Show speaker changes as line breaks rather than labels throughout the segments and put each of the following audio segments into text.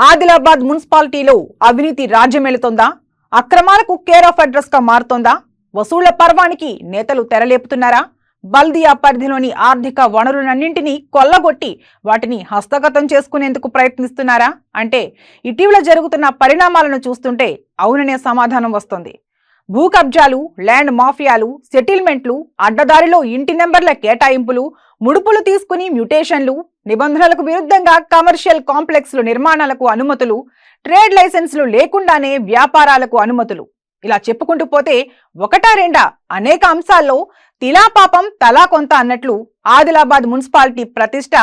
ఆదిలాబాద్ మున్సిపాలిటీలో అవినీతి రాజ్యమేలుతోందా? అక్రమాలకు కేర్ ఆఫ్ అడ్రస్ గా మారుతోందా? వసూళ్ల పర్వానికి నేతలు తెరలేపుతున్నారా? బల్దియా పరిధిలోని ఆర్థిక వనరులన్నింటినీ కొల్లగొట్టి వాటిని హస్తగతం చేసుకునేందుకు ప్రయత్నిస్తున్నారా అంటే ఇటీవల జరుగుతున్న పరిణామాలను చూస్తుంటే అవుననే సమాధానం వస్తోంది. భూ కబ్జాలు, ల్యాండ్ మాఫియాలు, సెటిల్మెంట్లు, అడ్డదారిలో ఇంటి నెంబర్ల కేటాయింపులు, ముడుపులు తీసుకుని మ్యూటేషన్లు, నిబంధనలకు విరుద్ధంగా కమర్షియల్ కాంప్లెక్స్లు నిర్మాణాలకు అనుమతులు, ట్రేడ్ లైసెన్సులు లేకుండానే వ్యాపారాలకు అనుమతులు, ఇలా చెప్పుకుంటూ పోతే ఒకటా రెండా అనేక అంశాల్లో తిలా పాపం తలా కొంత అన్నట్లు ఆదిలాబాద్ మున్సిపాలిటీ ప్రతిష్ట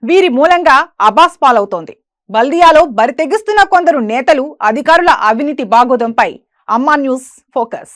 వీరి మూలంగా అబాస్ పాలవుతోంది. బల్దియాలో బరితెగిస్తున్న కొందరు నేతలు, అధికారుల అవినీతి బాగోదంపై అమ్మా న్యూస్ ఫోకస్.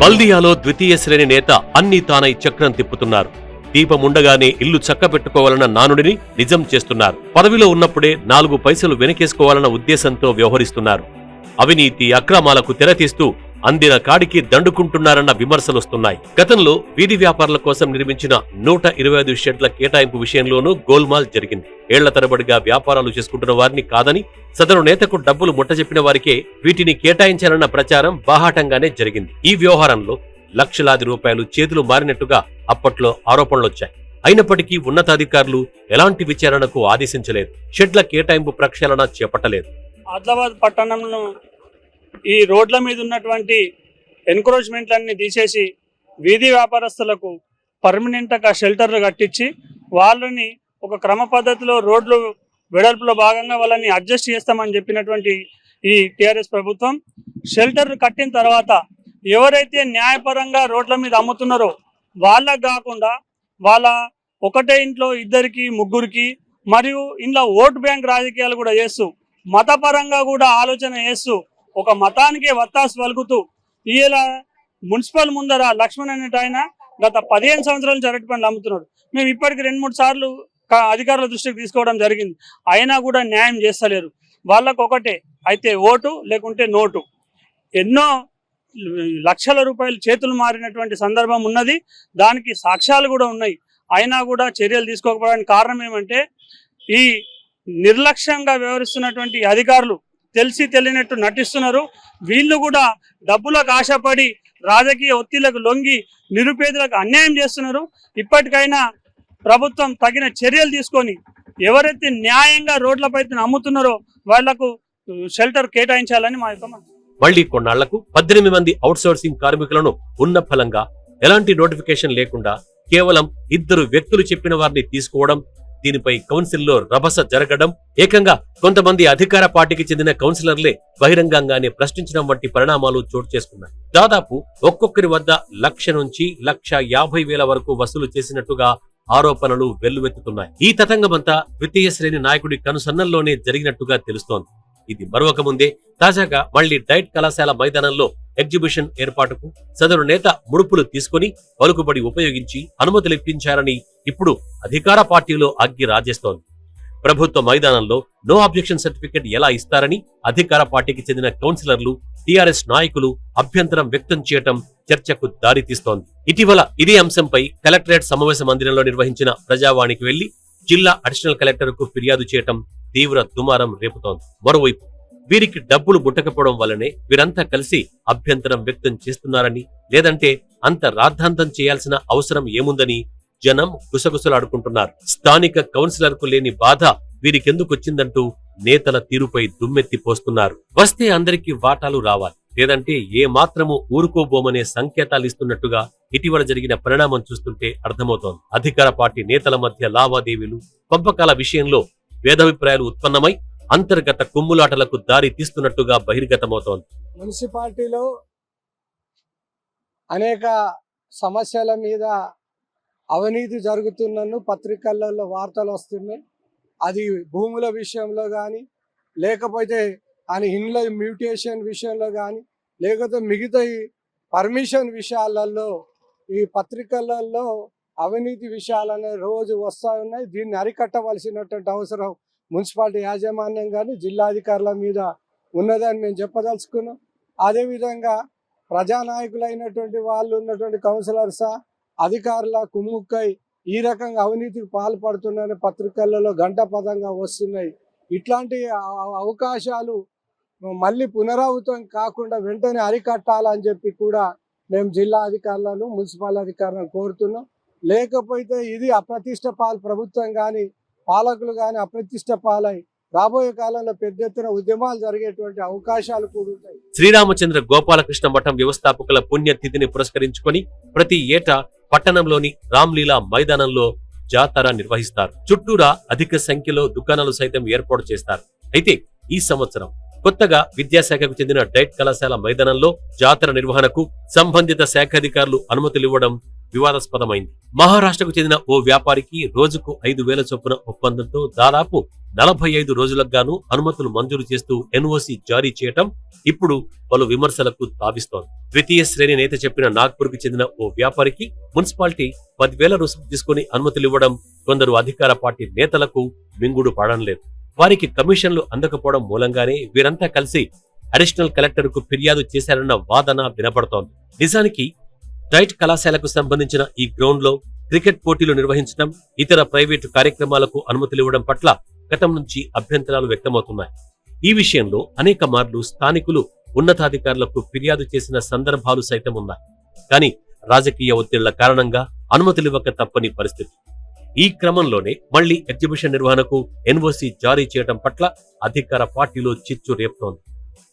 బల్దియాలో ద్వితీయ శ్రేణి నేత అన్ని తానై చక్రం తిప్పుతున్నారు. దీపముండగానే ఇల్లు చక్కబెట్టుకోవాలన్న నానుడిని నిజం చేస్తున్నారు. పదవిలో ఉన్నప్పుడే 4 పైసలు వెనకేసుకోవాలన్న ఉద్దేశంతో వ్యవహరిస్తున్నారు. అవినీతి అక్రమాలకు తెరతీస్తూ అందిన కాడికి దండుకుంటున్నారన్న విమర్శలొస్తున్నాయి. గతంలో వీధి వ్యాపారుల కోసం నిర్మించిన 125 షెడ్ల కేటాయింపు విషయంలోనూ గోల్మాల్ జరిగింది. ఏళ్ల తరబడిగా వ్యాపారాలు చేసుకుంటున్న వారిని కాదని సదరు నేతకు డబ్బులు ముట్టజెప్పిన వారికే వీటిని కేటాయించాలన్న ప్రచారం బాహాటంగానే జరిగింది. ఈ వ్యవహారంలో లక్షలాది రూపాయలు చేతులు మారినట్టుగా అప్పట్లో ఆరోపణలొచ్చాయి. అయినప్పటికీ ఉన్నతాధికారులు ఎలాంటి విచారణకు ఆదేశించలేదు. షెడ్ల కేటాయింపు ప్రక్షాళన చేపట్టలేదు.
ఆదిలాబాద్ పట్టణంలో ఈ రోడ్ల మీద ఉన్నటువంటి ఎన్క్రోచ్మెంట్లన్నీ తీసేసి వీధి వ్యాపారస్తులకు పర్మనెంట్గా షెల్టర్లు కట్టించి వాళ్ళని ఒక క్రమ పద్ధతిలో రోడ్లు వెడల్పులో భాగంగా వాళ్ళని అడ్జస్ట్ చేస్తామని చెప్పినటువంటి ఈ టీఆర్ఎస్ ప్రభుత్వం షెల్టర్లు కట్టిన తర్వాత ఎవరైతే న్యాయపరంగా రోడ్ల మీద అమ్ముతున్నారో వాళ్ళకు కాకుండా వాళ్ళ ఒకటే ఇంట్లో 2కి 3కి మరియు ఇంట్లో ఓటు బ్యాంక్ రాజకీయాలు కూడా చేస్తూ మతపరంగా కూడా ఆలోచన చేస్తూ ఒక మతానికే వత్తాసు పలుకుతూ ఇలా మున్సిపల్ ముందర లక్ష్మణ్ అనేట ఆయన గత 15 సంవత్సరాల నుంచి అరటి పండ్లు అమ్ముతున్నాడు. మేము ఇప్పటికి 2-3 సార్లు అధికారుల దృష్టికి తీసుకోవడం జరిగింది. అయినా కూడా న్యాయం చేస్తలేరు. వాళ్ళకు ఒకటే అయితే ఓటు లేకుంటే నోటు. ఎన్నో లక్షల రూపాయలు చేతులు మారినటువంటి సందర్భం ఉన్నది. దానికి సాక్ష్యాలు కూడా ఉన్నాయి. అయినా కూడా చర్యలు తీసుకోకపోవడానికి కారణం ఏమంటే ఈ నిర్లక్ష్యంగా వ్యవహరిస్తున్నటువంటి అధికారులు తెలిసి తెలియనట్టు నటిస్తున్నారు. వీళ్ళు కూడా డబ్బులకు ఆశపడి రాజకీయ ఒత్తిళ్లకు లొంగి నిరుపేదలకు అన్యాయం చేస్తున్నారు. ఇప్పటికైనా ప్రభుత్వం తగిన చర్యలు తీసుకొని ఎవరైతే న్యాయంగా రోడ్లపై అమ్ముతున్నారో వాళ్లకు షెల్టర్ కేటాయించాలని మా యొక్క.
మళ్లీ కొన్నాళ్లకు 18 మంది అవుట్సోర్సింగ్ కార్మికులను ఉన్న ఫలంగా ఎలాంటి నోటిఫికేషన్ లేకుండా కేవలం 2 వ్యక్తులు చెప్పిన వారిని తీసుకోవడం, దీనిపై కౌన్సిల్లో రభస జరగడం, ఏకంగా కొంతమంది అధికార పార్టీకి చెందిన కౌన్సిలర్లే బహిరంగంగానే ప్రశ్నించడం వంటి పరిణామాలు చోటు చేసుకున్నాయి. దాదాపు ఒక్కొక్కరి వద్ద 1,00,000 నుంచి 1,50,000 వరకు వసూలు చేసినట్టుగా ఆరోపణలు వెల్లువెత్తుతున్నాయి. ఈ తతంగమంతా ద్వితీయ శ్రేణి నాయకుడి కనుసన్నల్లోనే జరిగినట్టుగా తెలుస్తోంది. ఇది మరొక ముందే తాజాగా మళ్లీ డైట్ కళాశాల మైదానంలో ఎగ్జిబిషన్ ఏర్పాటుకు సదరు నేత ముడుపులు తీసుకుని పలుకుబడి ఉపయోగించి అనుమతులిప్పించారని ఇప్పుడు అధికార పార్టీలో అగ్గి రాజేస్తోంది. ప్రభుత్వ మైదానంలో నో అబ్జెక్షన్ సర్టిఫికెట్ ఎలా ఇస్తారని అధికార పార్టీకి చెందిన కౌన్సిలర్లు, టీఆర్ఎస్ నాయకులు అభ్యంతరం వ్యక్తం చేయటం చర్చకు దారితీస్తోంది. ఇటీవల ఇదే అంశంపై కలెక్టరేట్ సమావేశ మందిరంలో నిర్వహించిన ప్రజావాణికి వెళ్లి జిల్లా అడిషనల్ కలెక్టర్ కు ఫిర్యాదు చేయటం తీవ్ర దుమారం రేపుతోంది. మరోవైపు వీరికి డబ్బులు ముట్టకపోవడం వల్లనే వీరంతా కలిసి అభ్యంతరం వ్యక్తం చేస్తున్నారని, లేదంటే అంత రాద్ధాంతం చేయాల్సిన అవసరం ఏముందని జనం గుసగుసలాడుకుంటున్నారు. స్థానిక కౌన్సిలర్ కు లేని బాధ వీరికెందుకొచ్చిందంటూ నేతల తీరుపై దుమ్మెత్తి పోస్తున్నారు. వస్తే అందరికీ వాటాలు రావాలి, లేదంటే ఏ మాత్రము ఊరుకోబోమనే సంకేతాలిస్తున్నట్టుగా ఇటీవల జరిగిన పరిణామం చూస్తుంటే అర్థమవుతోంది. అధికార పార్టీ నేతల మధ్య లావాదేవీలు, పంపకాల విషయంలో భేదాభిప్రాయాలు ఉత్పన్నమై అంతర్గత కుమ్ములాటలకు దారి తీస్తున్నట్టుగా బహిర్గతమవుతోంది.
మున్సిపాలిటీలో అనేక సమస్యల మీద అవినీతి జరుగుతున్నను పత్రికలలో వార్తలు వస్తున్నాయి. అది భూముల విషయంలో కానీ, లేకపోతే ఇండ్ల మ్యూటేషన్ విషయంలో కానీ, లేకపోతే మిగతా పర్మిషన్ విషయాలలో ఈ పత్రికలలో అవినీతి విషయాలనే రోజు వస్తూ ఉన్నాయి. దీన్ని అరికట్టవలసినటువంటి అవసరం మున్సిపాలిటీ యాజమాన్యం కానీ జిల్లాధికారుల మీద ఉన్నదని మేము చెప్పదలుచుకున్నాం. అదేవిధంగా ప్రజానాయకులైనటువంటి వాళ్ళు ఉన్నటువంటి కౌన్సిలర్సా అధికారుల కుమ్ముక్కై ఈ రకంగా అవినీతికి పాల్పడుతున్నారని పత్రికలలో గంటపదంగా వస్తున్నాయి. ఇట్లాంటి అవకాశాలు మళ్ళీ పునరావృతం కాకుండా వెంటనే అరికట్టాలని చెప్పి కూడా మేము జిల్లా అధికారులను మున్సిపల్ అధికారులను కోరుతున్నాం. లేకపోతే ఇది అప్రతిష్ట ప్రభుత్వం కానీ పాలకులు కానీ అప్రతిష్ట పాలై రాబోయే కాలంలో పెద్ద ఎత్తున ఉద్యమాలు జరిగేటువంటి అవకాశాలు కూడా ఉంటాయి.
శ్రీరామచంద్ర గోపాలకృష్ణ మఠం వ్యవస్థాపకుల పుణ్యతిథిని పురస్కరించుకొని ప్రతి ఏటా పట్టణంలోని రామ్లీలా మైదానంలో జాతర నిర్వహిస్తారు. చుట్టూరా అధిక సంఖ్యలో దుకాణాలు సైతం ఏర్పాటు చేస్తారు. అయితే ఈ సంవత్సరం కొత్తగా విద్యాశాఖకు చెందిన డైట్ కళాశాల మైదానంలో జాతర నిర్వహణకు సంబంధిత శాఖాధికారులు అనుమతులివ్వడం వివాదాస్పదమైంది. మహారాష్ట్రకు చెందిన ఓ వ్యాపారికి రోజుకు 5,000 చొప్పున ఒప్పందంతో దాదాపు 45 రోజులకు గాను అనుమతులు మంజూరు చేస్తూ ఎన్ఓసి జారీ చేయటం ఇప్పుడు పలు విమర్శలకు తావిస్తోంది. ద్వితీయ శ్రేణి నేత చెప్పిన నాగ్పూర్ కు చెందిన ఓ వ్యాపారికి మున్సిపాలిటీ 10,000 రుసుము తీసుకుని అనుమతులివ్వడం కొందరు అధికార పార్టీ నేతలకు మింగుడు పడడం లేదు. వారికి కమిషన్లు అందకపోవడం మూలంగానే వీరంతా కలిసి అడిషనల్ కలెక్టర్ కు ఫిర్యాదు చేశారన్న వాదన వినపడుతోంది. నిజానికి డైట్ కళాశాలకు సంబంధించిన ఈ గ్రౌండ్ లో క్రికెట్ పోటీలు నిర్వహించడం, ఇతర ప్రైవేటు కార్యక్రమాలకు అనుమతులివ్వడం పట్ల గతం నుంచి అభ్యంతరాలు వ్యక్తమవుతున్నాయి. ఈ విషయంలో అనేక మార్లు స్థానికులు ఉన్నతాధికారులకు ఫిర్యాదు చేసిన సందర్భాలు సైతం ఉన్నాయి. కానీ రాజకీయ ఒత్తిళ్ల కారణంగా అనుమతులివ్వక తప్పని పరిస్థితి. ఈ క్రమంలోనే మళ్లీ ఎగ్జిబిషన్ నిర్వహణకు ఎన్ఓసి జారీ చేయడం పట్ల అధికార పార్టీలో చిచ్చు రేపుతోంది.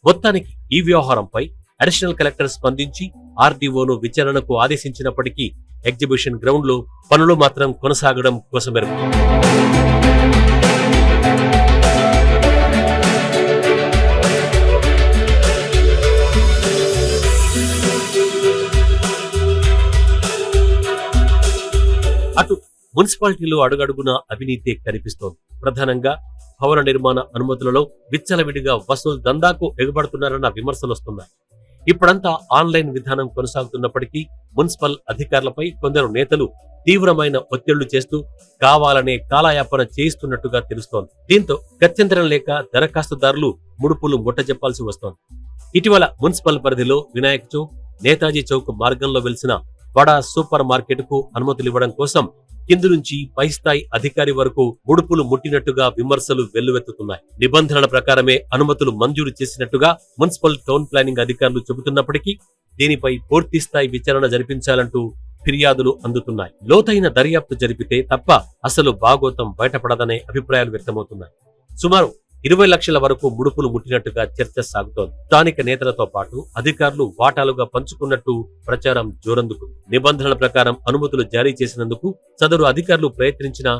మొత్తానికి ఈ వ్యవహారంపై అడిషనల్ కలెక్టర్ స్పందించి ఆర్డీఓను విచారణకు ఆదేశించినప్పటికీ ఎగ్జిబిషన్ గ్రౌండ్ లో పనులు మాత్రం కొనసాగడం కోసమెరుగు. అటు మున్సిపాలిటీలో అడుగడుగునా అవినీతి కనిపిస్తోంది. ప్రధానంగా భవన నిర్మాణ అనుమతులలో విచ్చలవిడిగా వసూలు దందాకు ఎగబడుతున్నారన్న విమర్శలొస్తున్నాయి. ఇప్పుడంతా ఆన్లైన్ విధానం కొనసాగుతున్నప్పటికీ మున్సిపల్ అధికారులపై కొందరు నేతలు తీవ్రమైన ఒత్తిళ్లు చేస్తూ కావాలనే కాలయాపన చేయిస్తున్నట్టుగా తెలుస్తోంది. దీంతో గత్యంతరం లేక దరఖాస్తుదారులు ముడుపులు ముట్టజెప్పాల్సి వస్తోంది. ఇటీవల మున్సిపల్ పరిధిలో వినాయక్ చౌక్, నేతాజీ చౌక్ మార్గంలో వెలిసిన బడా సూపర్ మార్కెట్ కు అనుమతులివ్వడం కోసం కింది నుంచి పై స్థాయి అధికారి వరకు ముడుపులు ముట్టినట్టుగా విమర్శలు వెల్లువెత్తుతున్నాయి. నిబంధనల ప్రకారమే అనుమతులు మంజూరు చేసినట్టుగా మున్సిపల్ టౌన్ ప్లానింగ్ అధికారులు చెబుతున్నప్పటికీ దీనిపై పూర్తి స్థాయి విచారణ జరిపించాలంటూ ఫిర్యాదులు అందుతున్నాయి. లోతైన దర్యాప్తు జరిపితే తప్ప అసలు భాగోతం బయటపడదనే అభిప్రాయాలు వ్యక్తమవుతున్నాయి. సుమారు 20 లక్షల వరకు ముడుపులు ముట్టినట్టుగా చర్చ సాగుతోంది. స్థానిక నేతలతో పాటు అధికారులు వాటాలుగా పంచుకున్నట్టు ప్రచారం జోరందుకుంది. నిబంధనల ప్రకారం అనుమతులు జారీ చేసినందుకు సదరు అధికారులు ప్రయత్నించిన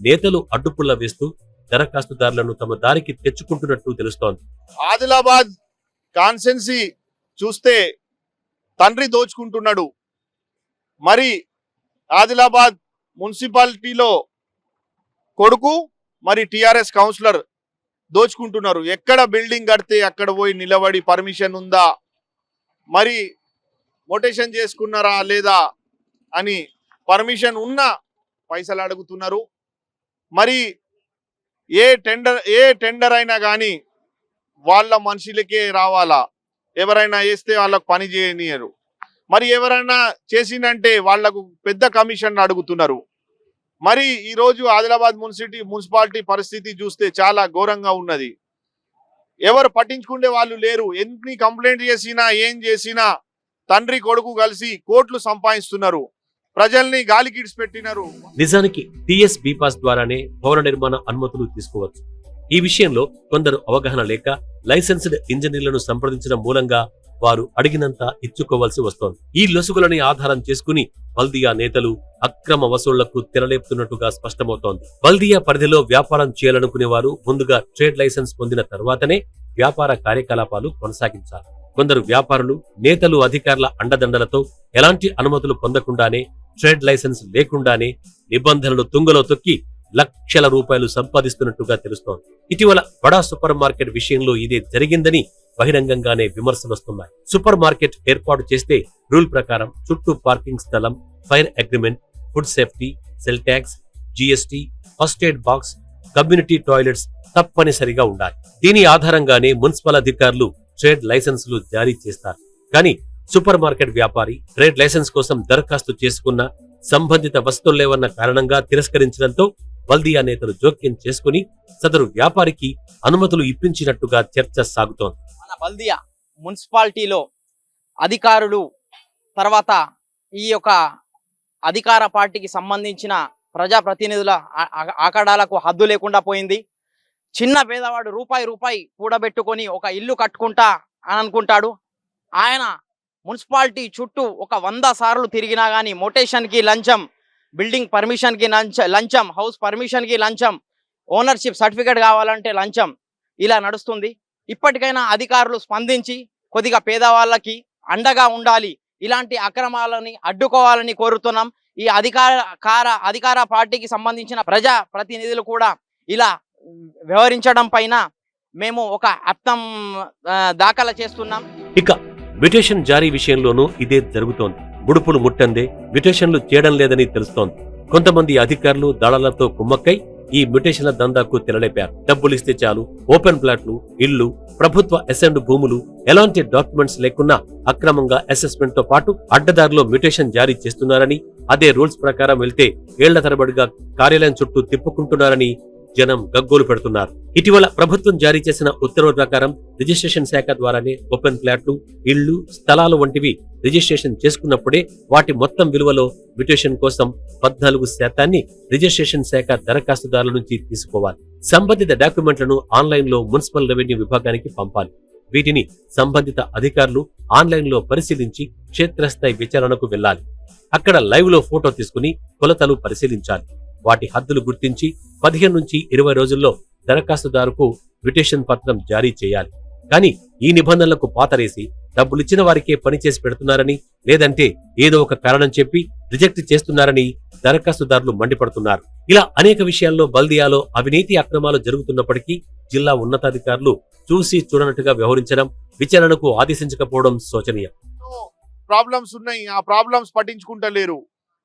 నేతలు అడ్డుపుల్ల వేస్తూ దరఖాస్తుదారులను తమ దారికి తెచ్చుకుంటున్నట్టు తెలుస్తోంది.
ఆదిలాబాద్ కాన్స్టెన్సీ చూస్తే తండ్రి దోచుకుంటున్నాడు. మరి ఆదిలాబాద్ మున్సిపాలిటీలో కొడుకు మరి టిఆర్ఎస్ కౌన్సిలర్ దోచుకుంటున్నారు. ఎక్కడ బిల్డింగ్ కడితే అక్కడ పోయి నిలబడి పర్మిషన్ ఉందా, మరి మోటేషన్ చేసుకున్నారా లేదా అని పర్మిషన్ ఉన్నా పైసలు అడుగుతున్నారు. మరి ఏ టెండర్ అయినా కానీ వాళ్ళ మనుషులకే రావాలా, ఎవరైనా వేస్తే వాళ్ళకు పని చేయనియరు. మరి ఎవరైనా చేసిందంటే వాళ్లకు పెద్ద కమిషన్ అడుగుతున్నారు. మరి ఈరోజు ఆదిలాబాద్ మున్సిపాలిటీ పరిస్థితి చూస్తే చాలా ఘోరంగా ఉన్నది. ఎవరు పట్టించుకునే వాళ్ళు లేరు. ఎన్ని కంప్లైంట్ చేసినా ఏం చేసినా తండ్రి కొడుకు కలిసి కోట్లు సంపాదిస్తున్నారు, ప్రజల్ని గాలికిడ్స్ పెట్టినారు.
నిజానికి టిఎస్ బీపాస్ ద్వారానే భవన నిర్మాణ అనుమతులు తీసుకోవచ్చు. ఈ విషయంలో కొందరు అవగాహన లేక లైసెన్స్డ్ ఇంజనీర్లను సంప్రదించడం మూలంగా వారు అడిగినంత ఇచ్చుకోవాల్సి వస్తోంది. ఈ లొసుగులని ఆధారం చేసుకుని బల్దియా నేతలు అక్రమ వసూళ్లకు తెరలేపుతున్నట్టుగా స్పష్టమవుతోంది. బల్దియా పరిధిలో వ్యాపారం చేయాలనుకునే వారు ముందుగా ట్రేడ్ లైసెన్స్ పొందిన తర్వాతనే వ్యాపార కార్యకలాపాలు కొనసాగించాలి. కొందరు వ్యాపారులు, నేతలు అధికారుల అండదండలతో ఎలాంటి అనుమతులు పొందకుండానే, ట్రేడ్ లైసెన్స్ లేకుండానే నిబంధనలు తుంగలో తొక్కి లక్షల రూపాయలు సంపాదిస్తున్నట్టుగా తెలుస్తోంది. ఇటీవల బడా సూపర్ మార్కెట్ విషయంలో ఇదే జరిగిందని బహిరంగంగానే విమర్శలు వస్తున్నాయి. సూపర్ మార్కెట్ ఏర్పాటు చేస్తే రూల్ ప్రకారం చుట్టూ పార్కింగ్ స్థలం, fire agreement, food safety, cell tax, GST, first aid box, community toilets తప్పనిసరిగా ఉండాలి. దీని ఆధారంగానే మున్సిపల్ అధికారులు ట్రేడ్ లైసెన్సులు జారీ చేస్తారు. కానీ సూపర్ మార్కెట్ వ్యాపారి ట్రేడ్ లైసెన్స్ కోసం దరఖాస్తు చేసుకున్న సంబంధిత వస్తువులు లేవన్న కారణంగా తిరస్కరించడంతో బల్దియా నేతలు జోక్యం చేసుకుని సదరు వ్యాపారికి అనుమతులు ఇప్పించినట్టుగా చర్చ సాగుతోంది.
మన బల్దియా మున్సిపాలిటీలో అధికారులు తర్వాత ఈ యొక్క అధికార పార్టీకి సంబంధించిన ప్రజాప్రతినిధుల ఆకడాలకు హద్దు లేకుండా పోయింది. చిన్న పేదవాడు రూపాయి కూడబెట్టుకొని ఒక ఇల్లు కట్టుకుంటా అని అనుకుంటాడు. ఆయన మున్సిపాలిటీ చుట్టూ ఒక 100 సార్లు తిరిగినా కానీ మొటేషన్కి లంచం, బిల్డింగ్ పర్మిషన్కి లంచం, హౌస్ పర్మిషన్కి లంచం, ఓనర్షిప్ సర్టిఫికేట్ కావాలంటే లంచం, ఇలా నడుస్తుంది. ఇప్పటికైనా అధికారులు స్పందించి కొద్దిగా పేదవాళ్ళకి అండగా ఉండాలి, ఇలాంటి అక్రమాలని అడ్డుకోవాలని కోరుతున్నాం. ఈ అధికార పార్టీకి సంబంధించిన ప్రజా ప్రతినిధులు కూడా ఇలా వ్యవహరించడం పైన మేము ఒక అర్థం దాఖలు చేస్తున్నాం.
ఇక మ్యుటేషన్ జారీ విషయంలోనూ ఇదే జరుగుతోంది. ముడుపులు ముట్టందే మ్యుటేషన్లు చేయడం లేదని తెలుస్తోంది. కొంతమంది అధికారులు దళాలతో కుమ్మక్కై ఈ మ్యుటేషన్ల దందాకు తెరలేపారు. డబ్బులిస్తే చాలు ఓపెన్ ప్లాట్లు, ఇళ్లు, ప్రభుత్వ అసెంబ్లీ భూములు ఎలాంటి డాక్యుమెంట్స్ లేకున్నా అక్రమంగా అసెస్మెంట్ తో పాటు అడ్డదారిలో మ్యుటేషన్ జారీ చేస్తున్నారని, అదే రూల్స్ ప్రకారం వెళ్తే ఏళ్ల తరబడిగా కార్యాలయం చుట్టూ తిప్పుకుంటున్నారని జనం గగ్గోలు పెడుతున్నారు. ఇటీవల ప్రభుత్వం జారీ చేసిన ఉత్తర్వుల ప్రకారం రిజిస్ట్రేషన్ శాఖ ద్వారానే ఓపెన్ ప్లాట్లు, ఇళ్లు, స్థలాలు వంటివి రిజిస్ట్రేషన్ చేసుకున్నప్పుడే వాటి మొత్తం విలువలో మ్యుటేషన్ కోసం 14% రిజిస్ట్రేషన్ శాఖ దరఖాస్తుదారుల నుంచి తీసుకోవాలి. సంబంధిత డాక్యుమెంట్లను ఆన్లైన్లో మున్సిపల్ రెవెన్యూ విభాగానికి పంపాలి. వీటిని సంబంధిత అధికారులు ఆన్లైన్లో పరిశీలించి క్షేత్రస్థాయి విచారణకు వెళ్లాలి. అక్కడ లైవ్ లో ఫోటో తీసుకుని కొలతలు పరిశీలించాలి. వాటి హద్దులు గుర్తించి 15 నుంచి 20 రోజుల్లో దరఖాస్తుదారుకు మ్యుటేషన్ పత్రం జారీ చేయాలి. కానీ ఈ నిబంధనలకు పాతరేసి డబ్బులిచ్చిన వారికే పనిచేసి పెడుతున్నారని, లేదంటే ఏదో ఒక కారణం చెప్పి రిజెక్ట్ చేస్తున్నారని దరఖాస్తుదారులు మండిపడుతున్నారు. ఇలా అనేక విషయాల్లో బల్దియాలో అవినీతి అక్రమాలు జరుగుతున్నప్పటికీ జిల్లా ఉన్నతాధికారులు చూసి చూడనట్టుగా వ్యవహరించడం, విచారణకు ఆదేశించకపోవడం శోచనీయం.
ప్రాబ్లమ్స్ ఉన్నాయి, ఆ ప్రాబ్లమ్స్ పట్టించుకుంటలేరు.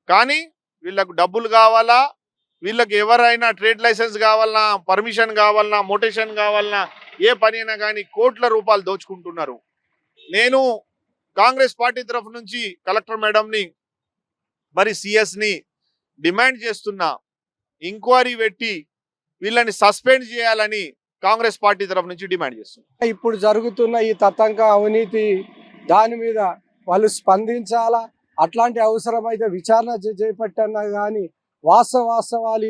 కానీ వీళ్ళకు డబ్బులు కావాలా, వీళ్ళకి ఎవరైనా ట్రేడ్ లైసెన్స్ కావాలన్నా, పర్మిషన్ కావాలన్నా, మోటేషన్ కావాలన్నా, ఏ పని అయినా కానీ కోట్ల రూపాయలు దోచుకుంటున్నారు. నేను కాంగ్రెస్ పార్టీ తరఫు నుంచి కలెక్టర్ మేడంని మరి సిఎస్ని డిమాండ్ చేస్తున్నా, ఎంక్వైరీ పెట్టి వీళ్ళని సస్పెండ్ చేయాలని కాంగ్రెస్ పార్టీ తరఫు నుంచి డిమాండ్ చేస్తున్నా.
ఇప్పుడు జరుగుతున్న ఈ తతంక అవినీతి దాని మీద వాళ్ళు స్పందించాలా, అట్లాంటి అవసరమైతే విచారణ చేపట్టన్నా కానీ వాస్తవాలు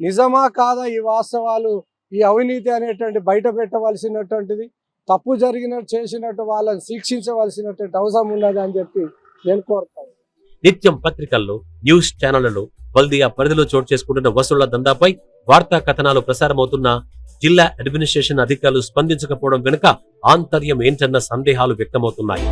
నిజమా కాదా, ఈ వాస్తవాలు ఈ అవినీతి అనేటువంటి బయట పెట్టవలసినటువంటిది, తప్పు చేసినట్టు వాళ్ళని శిక్షించవలసినటువంటి అవసరం ఉన్నది అని చెప్పి నేను కోరుతాను.
నిత్యం పత్రికల్లో, న్యూస్ ఛానళ్లలో బల్దియా పరిధిలో చోటు చేసుకుంటున్న వసూళ్ల దందాపై వార్తా కథనాలు ప్రసారమవుతున్నా జిల్లా అడ్మినిస్ట్రేషన్ అధికారులు స్పందించకపోవడం వెనుక ఆంతర్యం ఏంటన్న సందేహాలు వ్యక్తమవుతున్నాయి.